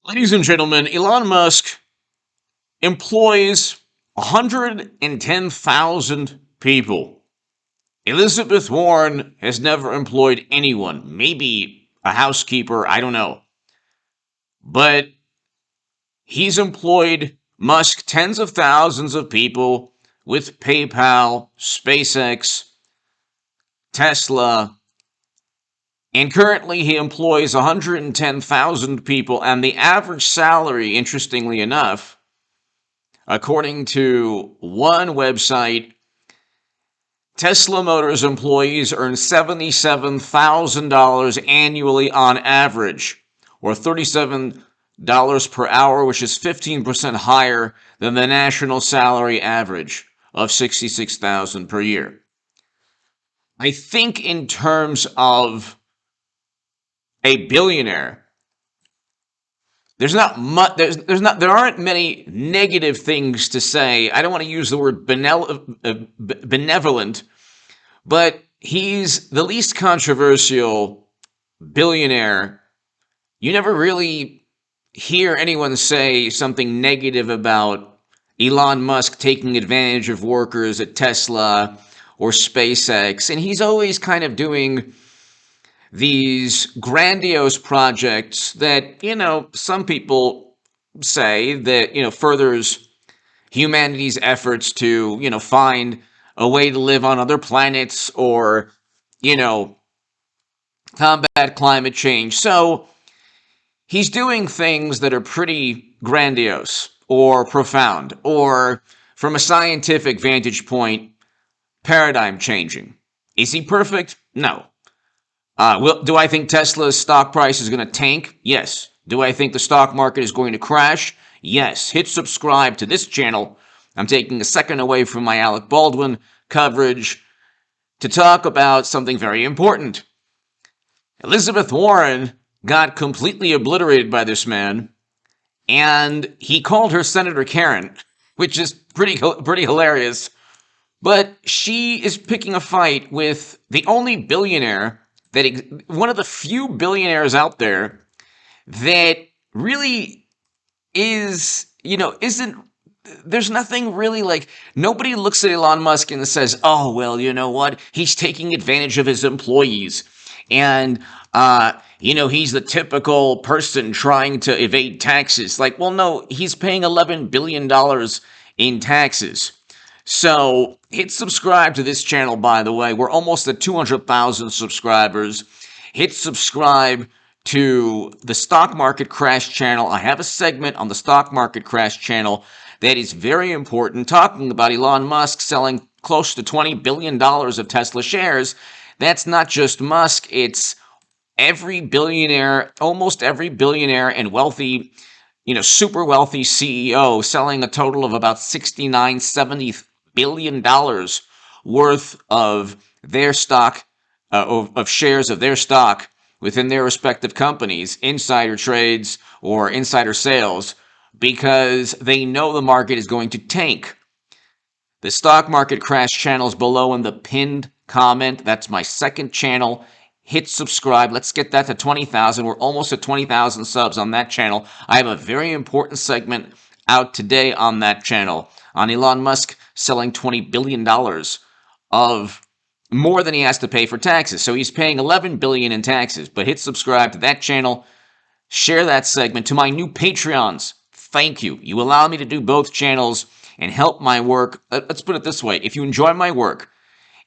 Ladies and gentlemen, Elon Musk employs 110,000 people. Elizabeth Warren has never employed anyone. Maybe a housekeeper, I don't know. But he's employed Musk tens of thousands of people with PayPal, SpaceX, Tesla, and currently he employs 110,000 people, and the average salary, interestingly enough, according to one website, Tesla Motors employees earn $77,000 annually on average, or $37 per hour, which is 15% higher than the national salary average of $66,000 per year. I think in terms of a billionaire, there aren't many negative things to say. I don't want to use the word benevolent, but he's the least controversial billionaire. You never really hear anyone say something negative about Elon Musk taking advantage of workers at Tesla or SpaceX, and he's always kind of doing these grandiose projects that, some people say that, furthers humanity's efforts to, find a way to live on other planets or, combat climate change. So he's doing things that are pretty grandiose or profound or, from a scientific vantage point, paradigm changing. Is he perfect? No. Do I think Tesla's stock price is going to tank? Yes. Do I think the stock market is going to crash? Yes. Hit subscribe to this channel. I'm taking a second away from my Alec Baldwin coverage to talk about something very important. Elizabeth Warren got completely obliterated by this man, and he called her Senator Karen, which is pretty hilarious. But she is picking a fight with the only billionaire one of the few billionaires out there that really is, there's nothing really like, nobody looks at Elon Musk and says, oh, well, you know what? He's taking advantage of his employees. And, he's the typical person trying to evade taxes. Like, well, no, he's paying $11 billion in taxes. So hit subscribe to this channel, by the way. We're almost at 200,000 subscribers. Hit subscribe to the Stock Market Crash channel. I have a segment on the Stock Market Crash channel that is very important, talking about Elon Musk selling close to $20 billion of Tesla shares. That's not just Musk. It's every billionaire, almost every billionaire and wealthy, super wealthy CEO selling a total of about $70 billion worth of their stock, of shares of their stock within their respective companies, insider trades or insider sales, because they know the market is going to tank. The Stock Market Crash channel is below in the pinned comment. That's my second channel. Hit subscribe. Let's get that to 20,000. We're almost at 20,000 subs on that channel. I have a very important segment out today on that channel on Elon Musk selling $20 billion of more than he has to pay for taxes. So he's paying $11 billion in taxes. But hit subscribe to that channel. Share that segment. To my new Patreons, thank you. You allow me to do both channels and help my work. Let's put it this way. If you enjoy my work,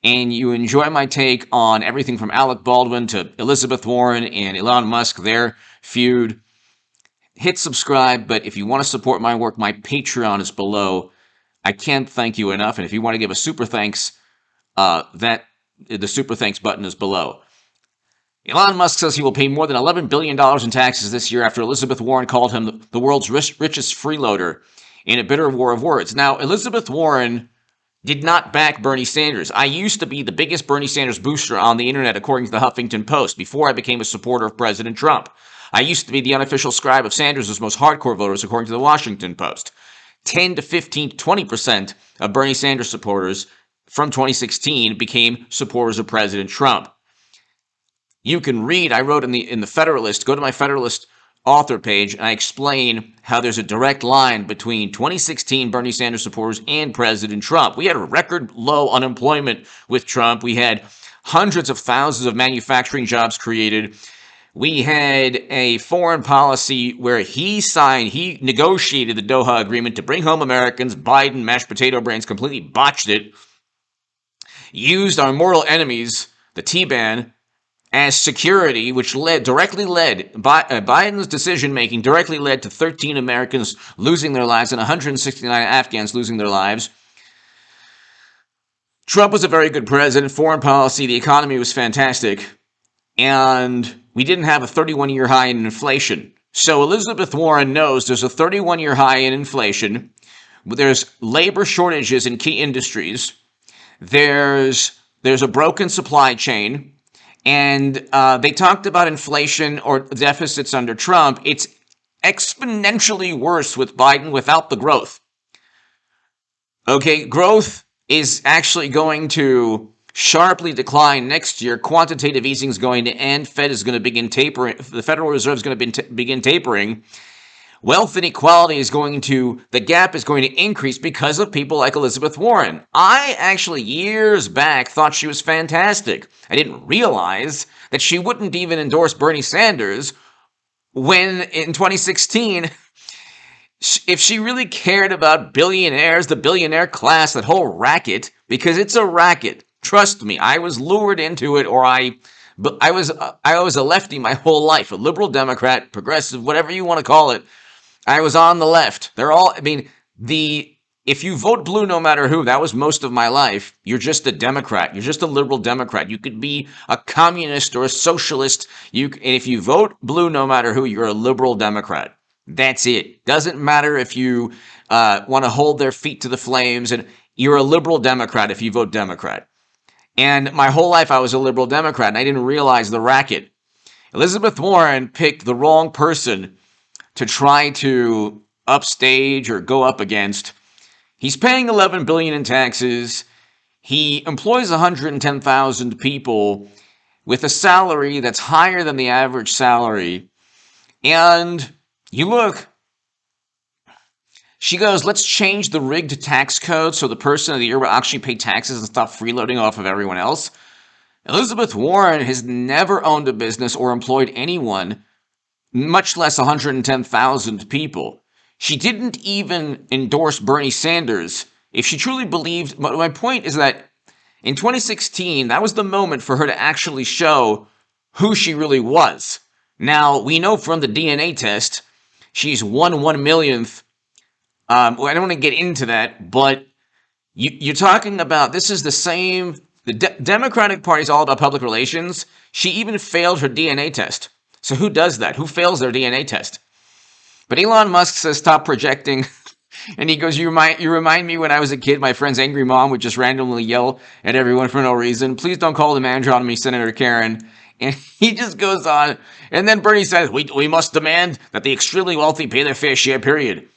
and you enjoy my take on everything from Alec Baldwin to Elizabeth Warren and Elon Musk, their feud, hit subscribe. But if you want to support my work, my Patreon is below. I can't thank you enough. And if you want to give a super thanks, the super thanks button is below. Elon Musk says he will pay more than $11 billion in taxes this year after Elizabeth Warren called him the world's richest freeloader in a bitter war of words. Now, Elizabeth Warren did not back Bernie Sanders. I used to be the biggest Bernie Sanders booster on the internet, according to the Huffington Post, before I became a supporter of President Trump. I used to be the unofficial scribe of Sanders' most hardcore voters, according to the Washington Post. 10 to 15 to 20% of Bernie Sanders supporters from 2016 became supporters of President Trump. You can read, I wrote in the Federalist, go to my Federalist author page, and I explain how there's a direct line between 2016 Bernie Sanders supporters and President Trump. We had a record low unemployment with Trump. We had hundreds of thousands of manufacturing jobs created. We had a foreign policy where he negotiated the Doha Agreement to bring home Americans. Biden, mashed potato brains, completely botched it. Used our mortal enemies, the T-ban, as security, which Biden's decision-making directly led to 13 Americans losing their lives and 169 Afghans losing their lives. Trump was a very good president. Foreign policy, the economy was fantastic. And we didn't have a 31-year high in inflation. So Elizabeth Warren knows there's a 31-year high in inflation. There's labor shortages in key industries. There's a broken supply chain. And they talked about inflation or deficits under Trump. It's exponentially worse with Biden without the growth. Okay, growth is actually going to sharply decline next year. Quantitative easing is going to end. Fed is going to begin tapering. The Federal Reserve is going to begin tapering. Wealth inequality the gap is going to increase because of people like Elizabeth Warren. I actually, years back, thought she was fantastic. I didn't realize that she wouldn't even endorse Bernie Sanders when, in 2016, if she really cared about billionaires, the billionaire class, that whole racket, because it's a racket. Trust me, I was lured into it, or I was a lefty my whole life, a liberal Democrat, progressive, whatever you want to call it. I was on the left. If you vote blue no matter who, that was most of my life, you're just a Democrat. You're just a liberal Democrat. You could be a communist or a socialist. And if you vote blue no matter who, you're a liberal Democrat. That's it. Doesn't matter if you want to hold their feet to the flames, and you're a liberal Democrat if you vote Democrat. And my whole life I was a liberal Democrat, and I didn't realize the racket. Elizabeth Warren picked the wrong person to try to upstage or go up against. He's paying $11 billion in taxes. He employs 110,000 people with a salary that's higher than the average salary. And you look, she goes, let's change the rigged tax code so the person of the year will actually pay taxes and stop freeloading off of everyone else. Elizabeth Warren has never owned a business or employed anyone, much less 110,000 people. She didn't even endorse Bernie Sanders. If she truly believed, my point is that in 2016, that was the moment for her to actually show who she really was. Now, we know from the DNA test, she's 1/1,000,000th. I don't want to get into that, but you're talking about, this is the same, the Democratic Party is all about public relations. She even failed her DNA test. So who does that? Who fails their DNA test? But Elon Musk says stop projecting. And he goes, you remind me when I was a kid, my friend's angry mom would just randomly yell at everyone for no reason. Please don't call the manager on me, Senator Karen. And he just goes on. And then Bernie says, we must demand that the extremely wealthy pay their fair share, period.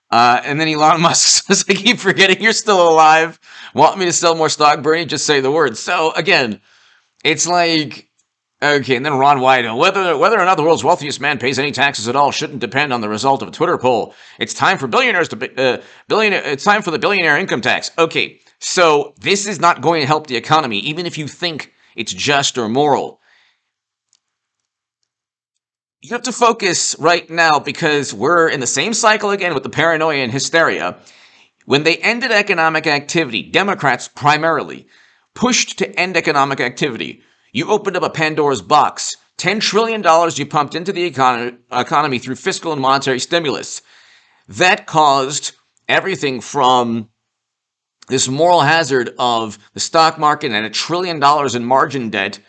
And then Elon Musk says, I keep forgetting you're still alive. Want me to sell more stock, Bernie? Just say the word. So again, it's like, okay, and then Ron Wyden, whether or not the world's wealthiest man pays any taxes at all shouldn't depend on the result of a Twitter poll. It's time for It's time for the billionaire income tax. Okay, so this is not going to help the economy, even if you think it's just or moral. You have to focus right now because we're in the same cycle again with the paranoia and hysteria. When they ended economic activity, Democrats primarily pushed to end economic activity. You opened up a Pandora's box. $10 trillion you pumped into the economy through fiscal and monetary stimulus. That caused everything from this moral hazard of the stock market and $1 trillion in margin debt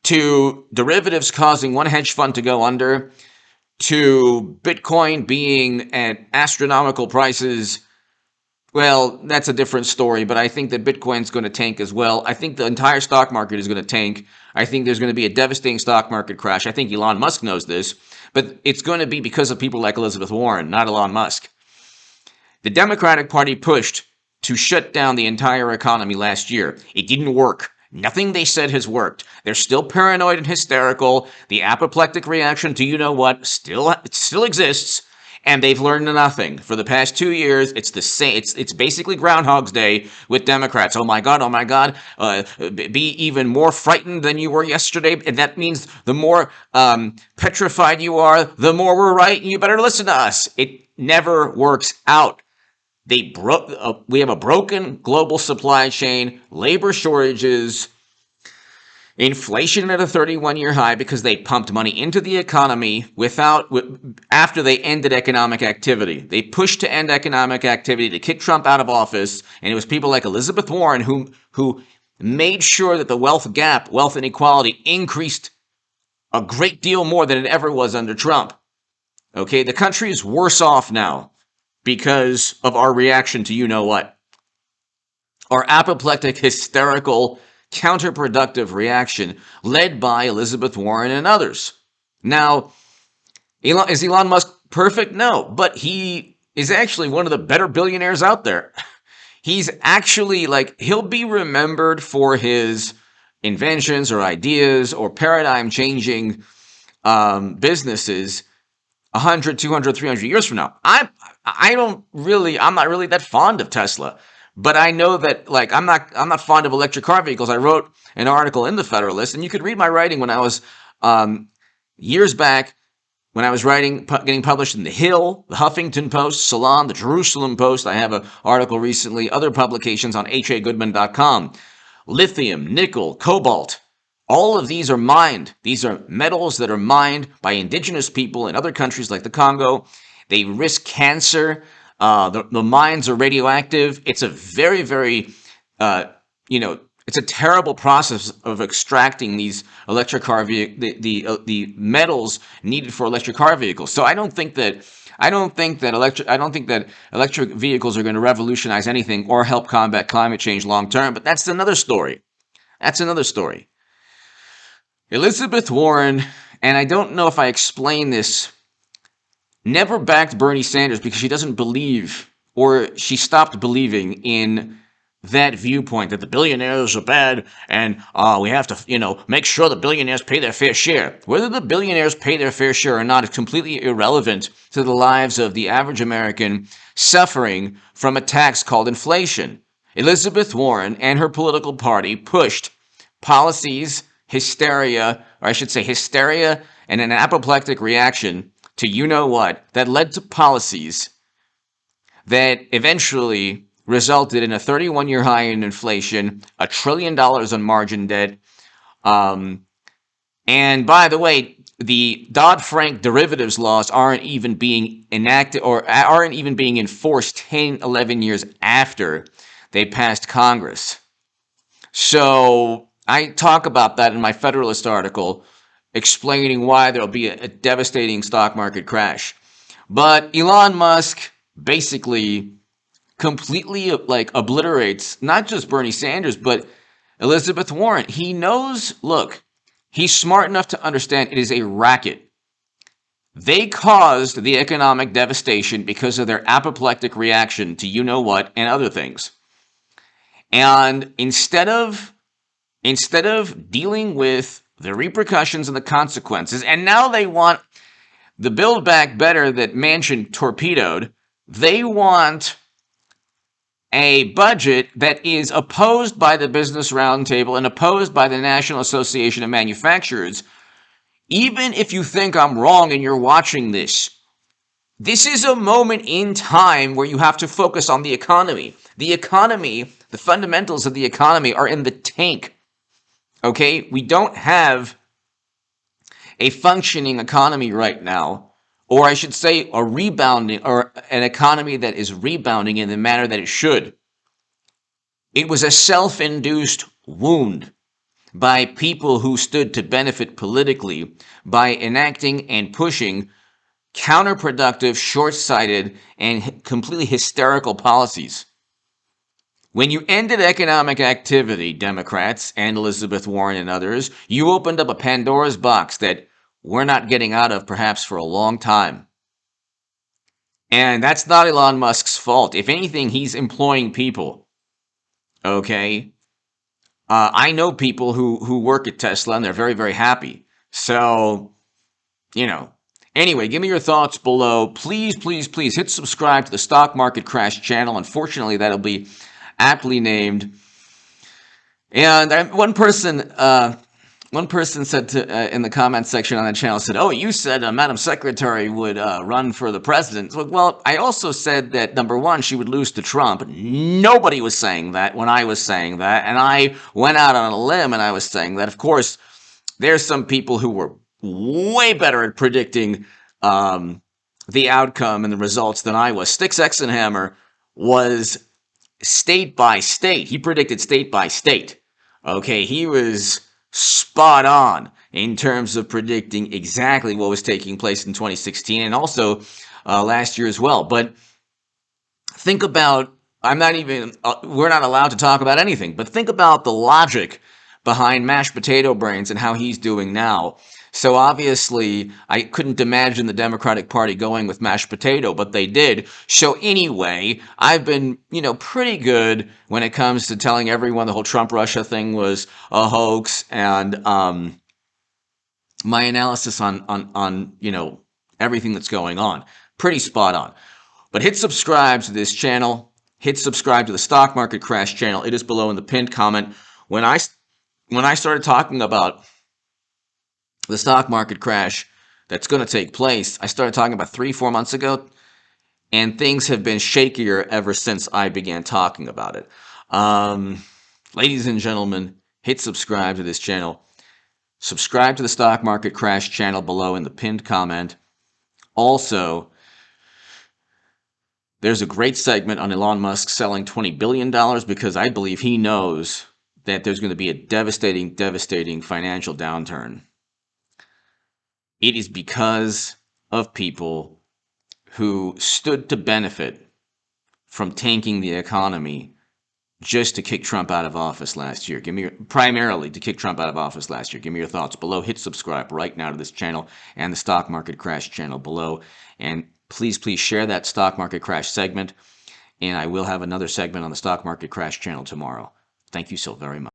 to derivatives causing one hedge fund to go under, to Bitcoin being at astronomical prices. Well, that's a different story, but I think that Bitcoin's going to tank as well. I think the entire stock market is going to tank. I think there's going to be a devastating stock market crash. I think Elon Musk knows this, but it's going to be because of people like Elizabeth Warren, not Elon Musk. The Democratic Party pushed to shut down the entire economy last year. It didn't work. Nothing they said has worked. They're still paranoid and hysterical. The apoplectic reaction to you know what still exists, and they've learned nothing. For the past 2 years, it's the same. It's basically Groundhog's Day with Democrats. Oh my God, be even more frightened than you were yesterday, and that means the more petrified you are, the more we're right, and you better listen to us. It never works out. We have a broken global supply chain, labor shortages, inflation at a 31-year high because they pumped money into the economy after they ended economic activity. They pushed to end economic activity to kick Trump out of office, and it was people like Elizabeth Warren who made sure that the wealth inequality increased a great deal more than it ever was under Trump. Okay, the country is worse off now because of our reaction to you know what. Our apoplectic, hysterical, counterproductive reaction led by Elizabeth Warren and others. Now, is Elon Musk perfect? No, but he is actually one of the better billionaires out there. He's actually he'll be remembered for his inventions or ideas or paradigm-changing businesses 100, 200, 300 years from now. I'm not really that fond of Tesla, but I know that I'm not fond of electric car vehicles. I wrote an article in the Federalist, and you could read my writing when I was years back when I was getting published in The Hill, the Huffington Post, Salon, the Jerusalem Post. I have an article recently, other publications on hagoodman.com. Lithium, nickel, cobalt. All of these are mined. These are metals that are mined by indigenous people in other countries like the Congo. They risk cancer. The mines are radioactive. It's a very, very, it's a terrible process of extracting these electric car the metals needed for electric car vehicles. So I don't think that electric vehicles are going to revolutionize anything or help combat climate change long term. But that's another story. Elizabeth Warren, and I don't know if I explained this, never backed Bernie Sanders because she doesn't believe, or she stopped believing in that viewpoint that the billionaires are bad and we have to, make sure the billionaires pay their fair share. Whether the billionaires pay their fair share or not is completely irrelevant to the lives of the average American suffering from a tax called inflation. Elizabeth Warren and her political party pushed policies, hysteria and an apoplectic reaction to you know what that led to policies that eventually resulted in a 31-year high in inflation, $1 trillion on margin debt. And by the way, the Dodd-Frank derivatives laws aren't even being enacted or aren't even being enforced 10, 11 years after they passed Congress. So I talk about that in my Federalist article, explaining why there'll be a devastating stock market crash. But Elon Musk basically completely obliterates not just Bernie Sanders, but Elizabeth Warren. He knows, he's smart enough to understand it is a racket. They caused the economic devastation because of their apoplectic reaction to you know what and other things. And instead of dealing with the repercussions and the consequences, and now they want the Build Back Better that Manchin torpedoed, they want a budget that is opposed by the Business Roundtable and opposed by the National Association of Manufacturers. Even if you think I'm wrong and you're watching this is a moment in time where you have to focus on the economy. The economy, the fundamentals of the economy are in the tank. Okay? We don't have a functioning economy right now. Or I should say a rebounding, or an economy that is rebounding in the manner that it should. It was a self-induced wound by people who stood to benefit politically by enacting and pushing counterproductive, short-sighted, and completely hysterical policies. When you ended economic activity, Democrats and Elizabeth Warren and others, you opened up a Pandora's box that we're not getting out of perhaps for a long time. And that's not Elon Musk's fault. If anything, he's employing people. Okay? I know people who work at Tesla, and they're very, very happy. So, you know. Anyway, give me your thoughts below. Please, please, please hit subscribe to the Stock Market Crash channel. Unfortunately, that'll be aptly named. And one person said in the comment section on the channel said, "Oh, you said Madam Secretary would run for the president." So, well, I also said that, number one, she would lose to Trump. Nobody was saying that when I was saying that, and I went out on a limb and I was saying that. Of course, there's some people who were way better at predicting the outcome and the results than I was. Sticks Exenhammer was state by state. He predicted state by state. Okay, he was spot on in terms of predicting exactly what was taking place in 2016 and also last year as well. But think about, we're not allowed to talk about anything, but think about the logic behind mashed potato brains and how he's doing now. So obviously, I couldn't imagine the Democratic Party going with mashed potato, but they did. So anyway, I've been, pretty good when it comes to telling everyone the whole Trump-Russia thing was a hoax, and my analysis on everything that's going on. Pretty spot on. But hit subscribe to this channel. Hit subscribe to the Stock Market Crash channel. It is below in the pinned comment. When I started talking about the stock market crash that's going to take place, I started talking about 3-4 months ago, and things have been shakier ever since I began talking about it. Ladies and gentlemen, hit subscribe to this channel. Subscribe to the Stock Market Crash channel below in the pinned comment. Also, there's a great segment on Elon Musk selling $20 billion because I believe he knows that there's going to be a devastating, devastating financial downturn. It is because of people who stood to benefit from tanking the economy just to kick Trump out of office last year. Primarily to kick Trump out of office last year. Give me your thoughts below. Hit subscribe right now to this channel and the Stock Market Crash channel below. And please, please share that Stock Market Crash segment. And I will have another segment on the Stock Market Crash channel tomorrow. Thank you so very much.